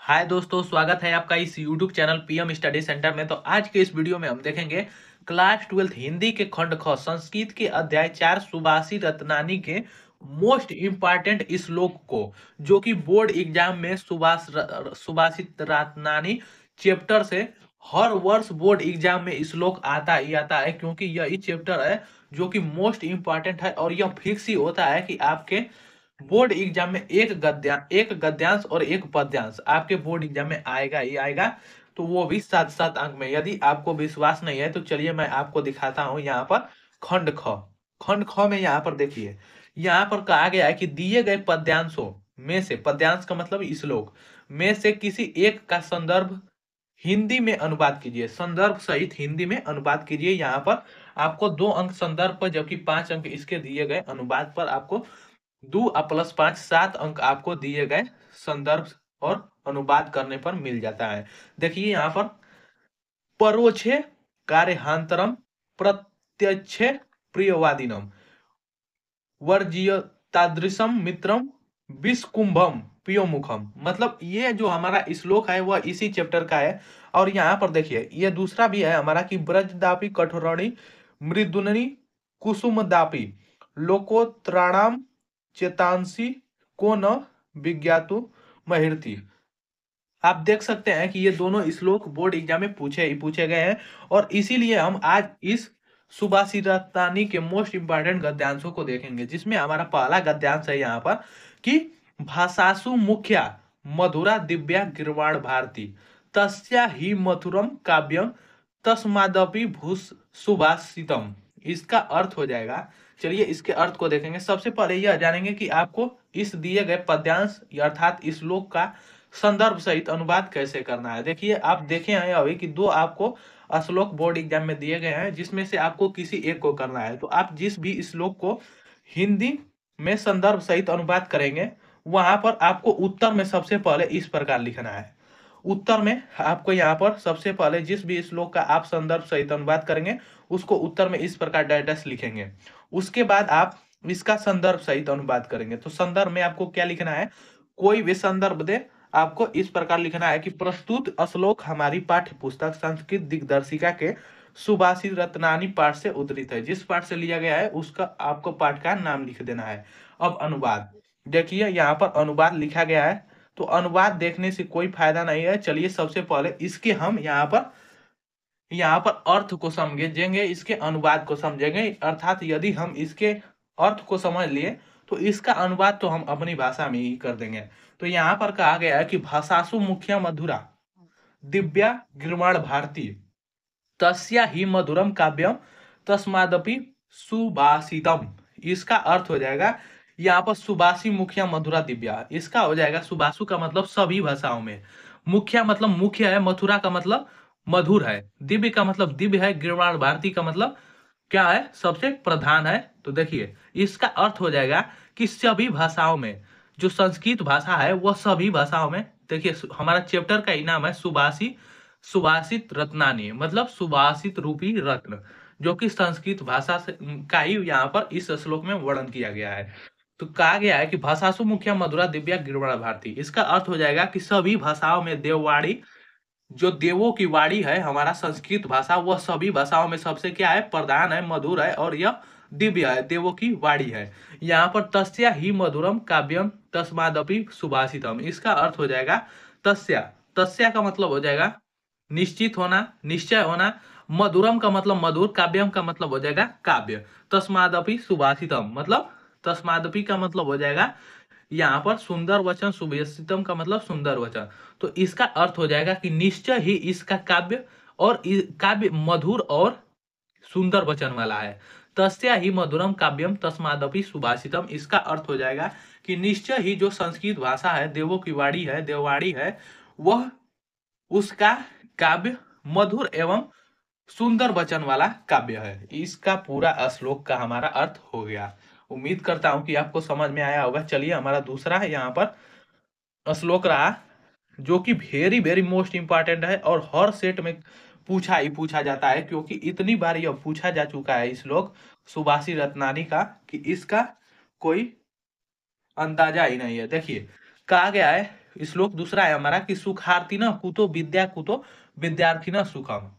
हाय दोस्तों, स्वागत है आपका इस YouTube channel PM study centre में। तो आज के इस वीडियो में हम देखेंगे क्लास 12 हिंदी के खंड ख संस्कृत के अध्याय 4 सुभाषी रत्नानी के मोस्ट इम्पॉर्टेंट श्लोक को, जो कि बोर्ड एग्जाम में सुभाषी रत्नानी चैप्टर से हर वर्ष बोर्ड एग्जाम में श्लोक आता ही आता है, क्योंकि यही चैप्टर है जो कि मोस्ट इम्पॉर्टेंट है। और यह फिक्स ही होता है कि आपके बोर्ड एग्जाम में एक गद्यांश और एक पद्यांश आपके बोर्ड एग्जाम में आएगा ही आएगा। तो वो भी 7-7 अंक में। यदि आपको विश्वास नहीं है तो चलिए मैं आपको दिखाता हूं। यहाँ पर खंड ख खंड ख में यहाँ पर देखिए, यहाँ पर कहा गया है कि दिए गए पद्यांशों में से, पद्यांश का मतलब श्लोक में से किसी एक का संदर्भ हिंदी में अनुवाद कीजिए। संदर्भ सहित हिंदी में अनुवाद कीजिए। यहाँ पर आपको 2 अंक संदर्भ पर, जबकि 5 अंक इसके दिए गए अनुवाद पर आपको 2 + 5 7 अंक आपको दिए गए संदर्भ और अनुवाद करने पर मिल जाता है। देखिए यहाँ पर परोक्षे कार्यहांतरम प्रत्यक्षे प्रियवादिनम वर्जीय तादृशम मित्रम विस्कुंभम पियोमुखम। मतलब ये जो हमारा श्लोक है वह इसी चैप्टर का है। और यहाँ पर देखिए ये दूसरा भी है हमारा कि ब्रजदापि कठोरणी मृदुननी कुसुमदापि लोकोत्राणाम चेतांसी को न विज्ञातु महिर्ति। आप देख सकते हैं कि ये दोनों श्लोक बोर्ड एग्जाम में पूछे गए हैं। और इसीलिए हम आज इस सुभाषी रत्नानी के मोस्ट इंपॉर्टेंट गद्यांशों को देखेंगे, जिसमें हमारा पहला गद्यांश है यहाँ पर कि भाषासु मुख्या मधुरा दिव्या गिरवाण भारती तस्या ही मधुरम काव्यम तस्मादपि भूस सुभाषितम। इसका अर्थ हो जाएगा, चलिए इसके अर्थ को देखेंगे। सबसे पहले यह जानेंगे कि आपको इस दिए गए पद्यांश अर्थात श्लोक का संदर्भ सहित अनुवाद कैसे करना है। देखिए आप देखे हैं अभी कि 2 आपको श्लोक बोर्ड एग्जाम में दिए गए हैं, जिसमें से आपको किसी एक को करना है। तो आप जिस भी श्लोक को हिंदी में संदर्भ सहित अनुवाद करेंगे, वहां पर आपको उत्तर में सबसे पहले इस प्रकार लिखना है। उत्तर में आपको यहाँ पर सबसे पहले जिस भी श्लोक का आप संदर्भ सहित अनुवाद करेंगे, उसको उत्तर में इस प्रकार डैश लिखेंगे। उसके बाद आप इसका संदर्भ सहित अनुवाद करेंगे। तो संदर्भ में आपको क्या लिखना है, कोई भी संदर्भ दे, आपको इस प्रकार लिखना है कि प्रस्तुत श्लोक हमारी पाठ्य पुस्तक संस्कृत दिग्दर्शिका के सुभाषी रत्नानी पाठ से उद्धृत है। जिस पाठ से लिया गया है उसका आपको पाठ का नाम लिख देना है। अब अनुवाद देखिए, यहाँ पर अनुवाद लिखा गया है। तो अनुवाद देखने से कोई फायदा नहीं है। चलिए सबसे पहले इसके हम यहाँ पर अर्थ को समझेंगे, इसके अनुवाद को समझेंगे। अर्थात यदि हम इसके अर्थ को समझ लिए तो इसका अनुवाद तो हम अपनी भाषा में ही कर देंगे। तो यहाँ पर कहा गया है कि भाषासु मुख्या मधुरा दिव्या गिरवाण भारती तस्या ही मधुरम काव्यम तस्मादपि सुभाषितम। इसका अर्थ हो जाएगा यहाँ पर सुभाषी मुखिया मधुरा दिव्या, इसका हो जाएगा सुभाषु का मतलब सभी भाषाओं में, मुखिया मतलब मुख्य है, मथुरा का मतलब मधुर है, दिव्य का मतलब दिव्य है, गिरवाण भारती का मतलब क्या है, सबसे प्रधान है। तो देखिए इसका अर्थ हो जाएगा कि सभी भाषाओं में, जो संस्कृत भाषा है वह सभी भाषाओं में। देखिए हमारा चैप्टर का इनाम है सुभाषित रत्नानी, मतलब सुभाषित रूपी रत्न, जो कि संस्कृत भाषा से का ही यहाँ पर इस श्लोक में वर्णन किया गया है। तो कहा गया है कि भाषासु मुख्या मधुरा दिव्या गिरवाण भारती। इसका अर्थ हो जाएगा कि सभी भाषाओं में देववाणी, जो देवों की वाणी है हमारा संस्कृत भाषा, वह सभी भाषाओं में सबसे क्या है, प्रधान है, मधुर है और यह दिव्य है, देवों की वाणी है। यहाँ पर तस्या ही मधुरम काव्यम तस्मादपि सुभाषितम। इसका अर्थ हो जाएगा तस्या, तस्या का मतलब हो जाएगा निश्चित होना, निश्चय होना। मधुरम का मतलब मधुर, काव्यम का मतलब हो जाएगा काव्य, तस्मादपि सुभाषितम मतलब, तस्मादपि का मतलब हो जाएगा यहाँ पर सुंदर वचन, सुभाषितम का मतलब सुंदर वचन। तो इसका अर्थ हो जाएगा कि निश्चय ही इसका काव्य और काव्य मधुर और सुंदर वचन वाला है। तस्या ही मधुरम काव्यम तस्मादपि सुभाषितम। इसका अर्थ हो जाएगा कि निश्चय ही जो संस्कृत भाषा है, देवों की वाणी है, देववाणी है, वह उसका काव्य मधुर एवं सुंदर वचन वाला काव्य है। इसका पूरा श्लोक का हमारा अर्थ हो गया। उम्मीद करता हूं कि आपको समझ में आया होगा। चलिए हमारा दूसरा है यहाँ पर श्लोक रहा, जो कि वेरी वेरी मोस्ट इंपॉर्टेंट है और हर सेट में पूछा जाता है, क्योंकि इतनी बार यह पूछा जा चुका है श्लोक सुभाषी रत्नानी का कि इसका कोई अंदाजा ही नहीं है। देखिए कहा गया है श्लोक दूसरा है हमारा कि सुखार्थिन कुतो विद्या कुतो विद्यार्थिन सुखम।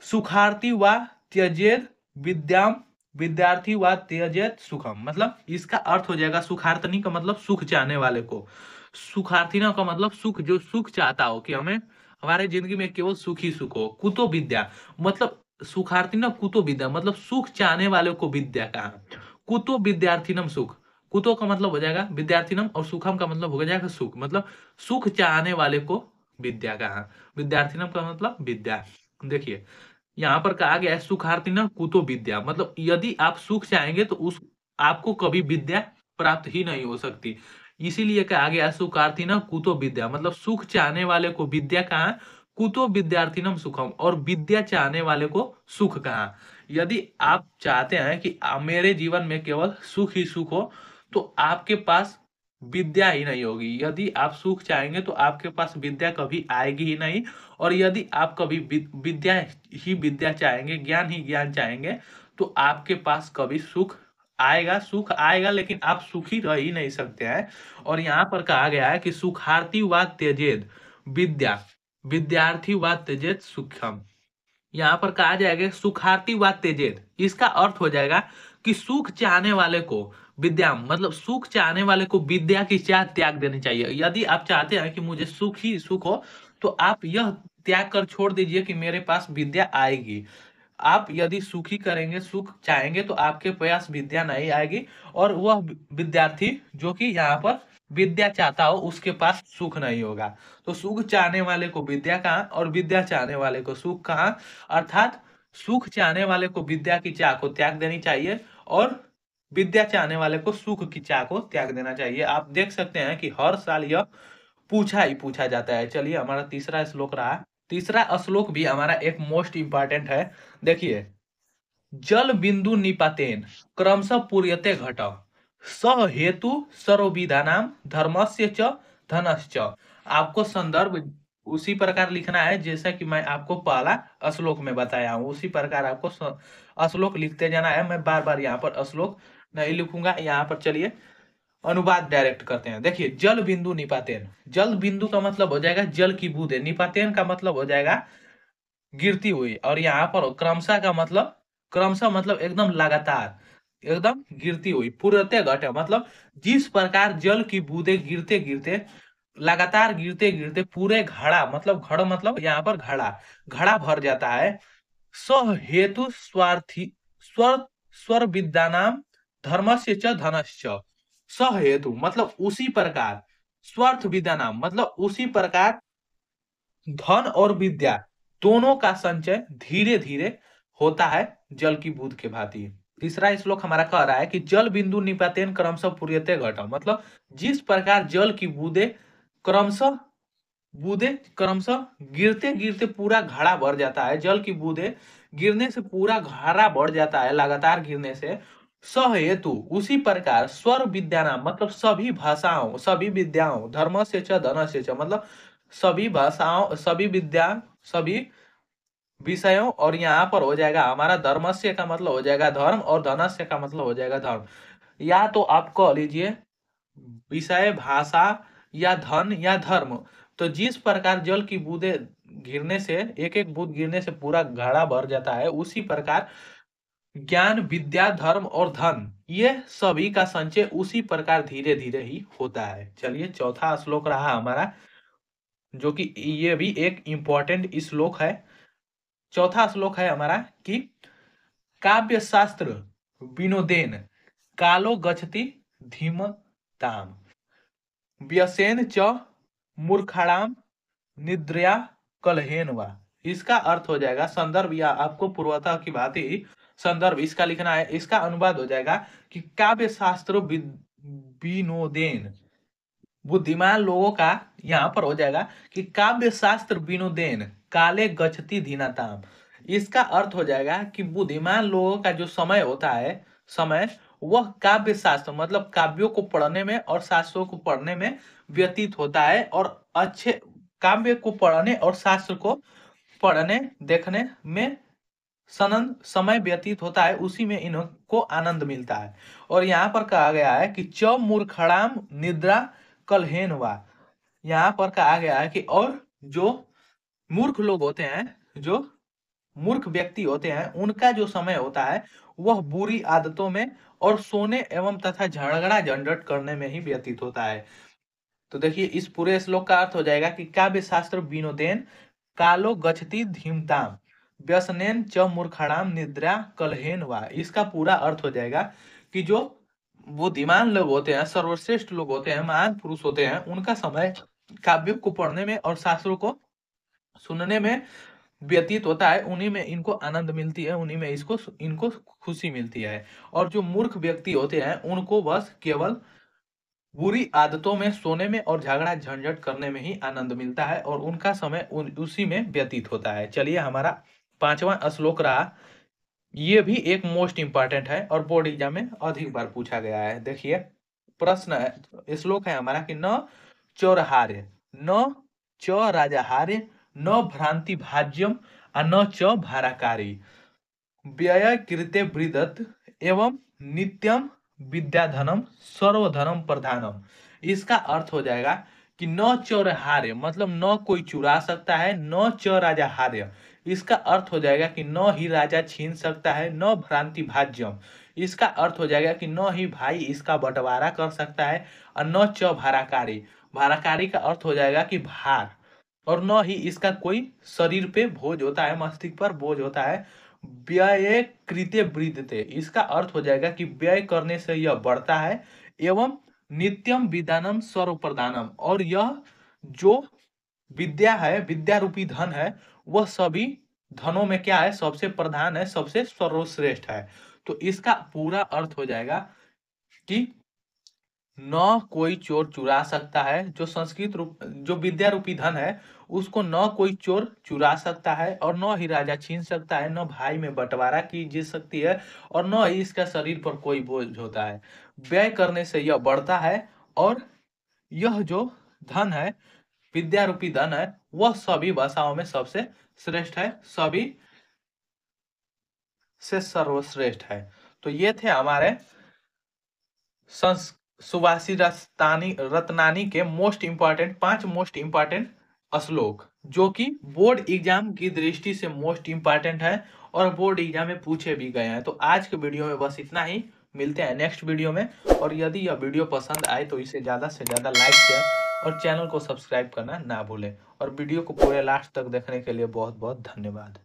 सुखार्थी व त्यजेत विद्याम विद्यार्थी व त्यजेत सुखम। मतलब इसका अर्थ हो जाएगा सुखार्थनी का मतलब सुख चाहने वाले को, सुखार्थीना का मतलब सुख, जो सुख चाहता हो कि हमें हमारे जिंदगी में केवल सुख ही सुख हो। कुतो विद्या मतलब सुखार्थीना कुतो विद्या मतलब सुख चाहने वाले को विद्या कहा। कुतो विद्यार्थीनम सुख, कुतो का मतलब हो जाएगा विद्यार्थीनम और सुखम का मतलब हो जाएगा सुख, मतलब सुख चाहने वाले को विद्या कहा। विद्यार्थीनम का मतलब विद्या। देखिए यहाँ पर कहा गया है सुखार्थी न कुतो विद्या, मतलब यदि आप सुख चाहेंगे तो उस आपको कभी विद्या प्राप्त ही नहीं हो सकती। इसीलिए कहा गया है सुखार्थी न कुतो विद्या, मतलब सुख चाहने वाले को विद्या कहा, कुतो विद्यार्थीनम सुखम, और विद्या चाहने वाले को सुख कहा। यदि आप चाहते हैं कि मेरे जीवन में केवल सुख ही सुख हो तो आपके पास विद्या ही नहीं होगी। यदि आप सुख चाहेंगे तो आपके पास विद्या कभी आएगी ही नहीं, और यदि आप कभी विद्या ही विद्या चाहेंगे, ज्ञान ही ज्ञान चाहेंगे, तो आपके पास कभी सुख आएगा, सुख आएगा लेकिन आप सुखी रह ही नहीं सकते हैं। और यहाँ पर कहा गया है कि सुखार्थी व त्यजेत विद्या विद्यार्थी व त्यजेत सुखम। यहाँ पर कहा जाएगा सुखार्थी व त्यजेत, इसका अर्थ हो जाएगा कि सुख चाहने वाले को विद्या, मतलब सुख चाहने वाले को विद्या की चाह त्याग देनी चाहिए। यदि आप चाहते हैं कि मुझे सुख ही सुख हो तो आप यह त्याग कर छोड़ दीजिए कि मेरे पास विद्या आएगी। आप यदि सुखी करेंगे, सुख चाहेंगे तो आपके पास विद्या नहीं आएगी, और वह विद्यार्थी जो कि यहाँ पर विद्या चाहता हो उसके पास सुख नहीं होगा। तो सुख चाहने वाले को विद्या कहाँ और विद्या चाहने वाले को सुख कहाँ, अर्थात सुख चाहने वाले को विद्या की चाह को त्याग देनी चाहिए और विद्या चाहने वाले को सुख की चाह को त्याग देना चाहिए। आप देख सकते हैं कि हर साल यह पूछा ही पूछा जाता है। चलिए हमारा तीसरा श्लोक रहा, तीसरा श्लोक भी हमारा एक मोस्ट इंपॉर्टेंट है। देखिए जल बिंदु निपातेन क्रमशः पूर्यते घट स हेतु सर्वविधानाम धर्मस्य च धनश्च। आपको संदर्भ उसी प्रकार लिखना है जैसा कि मैं आपको पहला श्लोक में बताया हूँ, उसी प्रकार आपको श्लोक लिखते जाना है। मैं बार बार यहाँ पर श्लोक नहीं लिखूंगा। यहाँ पर चलिए अनुवाद डायरेक्ट करते हैं। देखिए जल बिंदु निपातेन, जल बिंदु का मतलब हो जाएगा जल की बूंदे, निपातेन का मतलब हो जाएगा गिरती हुई, और यहाँ पर क्रमशः का मतलब, क्रमशः मतलब एकदम लगातार, एकदम गिरती हुई, पूर्णतः घटे मतलब जिस प्रकार जल की बूंदे गिरते गिरते लगातार गिरते गिरते पूरे घड़ा, मतलब घड़ मतलब यहाँ पर घड़ा, घड़ा भर जाता है। स हेतु स्वार्थी स्वर स्वर विद्यानाम धर्मस्य च धनश्च। स हेतु मतलब उसी प्रकार, स्वार्थ विद्यानाम मतलब उसी प्रकार, धन और विद्या दोनों का संचय धीरे धीरे होता है जल की बूंद के भांति। तीसरा श्लोक हमारा कह रहा है कि जल बिंदु निपातेन क्रमशः पूर्यते घट, मतलब जिस प्रकार जल की क्रमशः बूंदे क्रमशः गिरते गिरते पूरा घड़ा भर जाता है, जल की बूंदे गिरने से पूरा घड़ा बढ़ जाता है लगातार गिरने से। सहेतु उसी प्रकार स्वर विद्या नाम मतलब सभी भाषाओं सभी विद्याओं, धर्म से च धन से च मतलब सभी भाषाओं सभी विद्या सभी विषयों, और यहाँ पर हो जाएगा हमारा धर्मस्य का मतलब हो जाएगा धर्म और धनस्य का मतलब हो जाएगा धर्म। या तो आप कह लीजिए विषय, भाषा या धन या धर्म। तो जिस प्रकार जल की बूंदे गिरने से, एक एक बूंद गिरने से पूरा घड़ा भर जाता है, उसी प्रकार ज्ञान, विद्या, धर्म और धन ये सभी का संचय उसी प्रकार धीरे धीरे ही होता है। चलिए चौथा श्लोक रहा हमारा, जो कि ये भी एक इंपॉर्टेंट श्लोक है। चौथा श्लोक है हमारा कि काव्य शास्त्र विनोदेन कालो गच्छति धीमताम व्यसेन च मूर्खाणाम निद्रया कलहेन वा। इसका अर्थ हो जाएगा संदर्भ, या आपको पूर्वता की बात ही संदर्भ इसका लिखना है। इसका अनुवाद हो जाएगा कि काव्य शास्त्र विनोदेन, बुद्धिमान लोगों का यहाँ पर हो जाएगा कि काव्य शास्त्र विनोदेन काले गच्छति धीनाताम। इसका अर्थ हो जाएगा कि बुद्धिमान लोगों का जो समय होता है, समय वह काव्य शास्त्र मतलब काव्यों को पढ़ने में और शास्त्रों को पढ़ने में व्यतीत होता है, और अच्छे काव्य को पढ़ने और शास्त्र को पढ़ने देखने में सनंद समय व्यतीत होता है, उसी में इनको आनंद मिलता है। और यहाँ पर कहा गया है कि च मूर्खणाम निद्रा कलहेन वा, यहाँ पर कहा गया है कि और जो मूर्ख लोग होते हैं, जो मूर्ख व्यक्ति होते हैं, उनका जो समय होता है वह बुरी आदतों में और सोने एवं तथा झगड़ा झंझट करने में ही व्यतीत होता है। तो देखिए इस पूरे श्लोक का अर्थ हो जाएगा कि काव्य शास्त्र विनोदेन कालो गच्छति धीमताम व्यसनेन च मूर्खणाम निद्रा कलहेन वा। इसका पूरा अर्थ हो जाएगा कि जो बुद्धिमान लोग होते हैं, सर्वश्रेष्ठ लोग होते हैं, महान पुरुष होते हैं, उनका समय काव्यों को पढ़ने में और शास्त्रों को सुनने में व्यतीत होता है। उन्हीं में इनको आनंद मिलती है, उन्हीं में इनको खुशी मिलती है। और जो मूर्ख व्यक्ति होते हैं उनको बस केवल बुरी आदतों में, सोने में और झगड़ा झंझट करने में ही आनंद मिलता है और उनका समय उसी में व्यतीत होता है। चलिए हमारा 5वां श्लोक रहा, ये भी एक मोस्ट इंपॉर्टेंट है और बोर्ड एग्जाम में अधिक बार पूछा गया है। देखिए प्रश्न है, श्लोक है हमारा कि न चौरहार्य न च राजाहार्य न भ्रांति भाज्यम न च भाराकारी व्यय कृते वृदत एवं नित्यम विद्याधनम सर्वधनम प्रधानम। इसका अर्थ हो जाएगा कि न चौरहार्य मतलब न कोई चुरा सकता है, न च राजाहार्य इसका अर्थ हो जाएगा कि न ही राजा छीन सकता है, न भ्रांति भाज्यम इसका अर्थ हो जाएगा कि न ही भाई इसका बंटवारा कर सकता है, और न च भाराकारी भाराकारी का अर्थ हो जाएगा कि भार, और न ही इसका कोई शरीर पे बोझ होता है, मस्तिष्क पर बोझ होता है। व्यय कृत्य वृद्धते इसका अर्थ हो जाएगा कि व्यय करने से यह बढ़ता है, एवं नित्यम विदानम सर्व प्रधानम और यह जो विद्या है, विद्या रूपी धन है, वह सभी धनों में क्या है, सबसे प्रधान है, सबसे सर्वश्रेष्ठ है। तो इसका पूरा अर्थ हो जाएगा कि न कोई चोर चुरा सकता है, जो संस्कृत रूप जो विद्या रूपी धन है उसको न कोई चोर चुरा सकता है, और न ही राजा छीन सकता है, न भाई में बंटवारा की जा सकती है, और न ही इसका शरीर पर कोई बोझ होता है। व्यय करने से यह बढ़ता है, और यह जो धन है, विद्या रूपी धन है, वह सभी भाषाओं में सबसे श्रेष्ठ है, सभी से सर्वश्रेष्ठ है। तो ये थे हमारे सुभाषी रत्नानी के पांच मोस्ट इंपॉर्टेंट श्लोक, जो कि बोर्ड एग्जाम की दृष्टि से मोस्ट इंपॉर्टेंट है और बोर्ड एग्जाम में पूछे भी गए हैं। तो आज के वीडियो में बस इतना ही, मिलते हैं नेक्स्ट वीडियो में। और यदि यह वीडियो पसंद आए तो इसे ज़्यादा से ज़्यादा लाइक शेयर और चैनल को सब्सक्राइब करना ना भूलें। और वीडियो को पूरे लास्ट तक देखने के लिए बहुत बहुत धन्यवाद।